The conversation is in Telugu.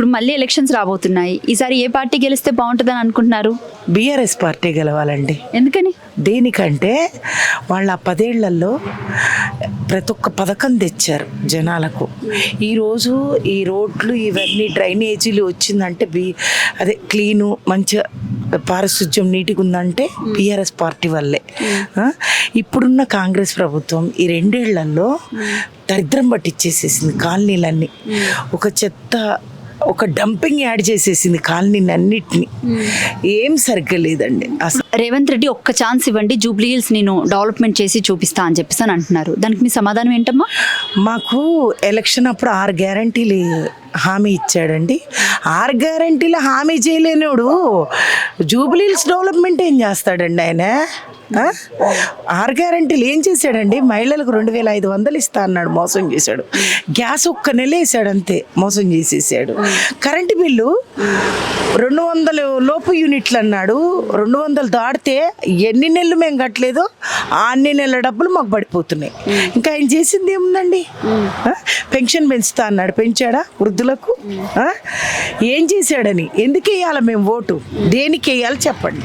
ఇప్పుడు మళ్ళీ ఎలక్షన్స్ రాబోతున్నాయి. ఈసారి ఏ పార్టీ గెలిస్తే బాగుంటుందని అనుకుంటున్నారు? బీఆర్ఎస్ పార్టీ గెలవాలండి. ఎందుకని? దేనికంటే వాళ్ళ 10 ఏళ్లలో ప్రతి ఒక్క పథకం తెచ్చారు జనాలకు. ఈరోజు ఈ రోడ్లు ఇవన్నీ డ్రైనేజీలు వచ్చిందంటే అదే క్లీను మంచిగా పారిశుధ్యం నీటిగా ఉందంటే బీఆర్ఎస్ పార్టీ వల్లే. ఇప్పుడున్న కాంగ్రెస్ ప్రభుత్వం ఈ 2 ఏళ్లలో దరిద్రం పట్టించేసేసింది కాలనీలన్నీ. ఒక డంపింగ్ యాడ్ చేసేసింది కాలనీని అన్నిటిని. ఏం సరిగ్గా లేదండి అసలు. రేవంత్ రెడ్డి ఒక్క ఛాన్స్ ఇవ్వండి, జూబ్లీ హిల్స్ నేను డెవలప్మెంట్ చేసి చూపిస్తా అని చెప్పేసి అంటున్నారు. దానికి మీ సమాధానం ఏంటమ్మా? మాకు ఎలక్షన్ అప్పుడు 6 గ్యారంటీలు హామీ ఇచ్చాడండి. 6 గ్యారంటీలు హామీ చేయలేనోడు జూబ్లీ హిల్స్ డెవలప్మెంట్ ఏం చేస్తాడండి ఆయన? 6 గ్యారంటీలు ఏం చేశాడండి? మహిళలకు 2500 ఇస్తా అన్నాడు, మోసం చేశాడు. గ్యాస్ ఒక్క నెల వేసాడు అంతే, మోసం చేసేసాడు. కరెంటు బిల్లు 200 లోపు యూనిట్లు అన్నాడు. 200 దాటితే ఎన్ని నెలలు మేము కట్టలేదో అన్ని నెలల డబ్బులు మాకు పడిపోతున్నాయి. ఇంకా ఆయన చేసింది ఏముందండి? పెన్షన్ పెంచుతా అన్నాడు, పెంచాడా వృద్ధులకు? ఏం చేశాడని? ఎందుకు వేయాలి మేము ఓటు? దేనికి వేయాలి చెప్పండి.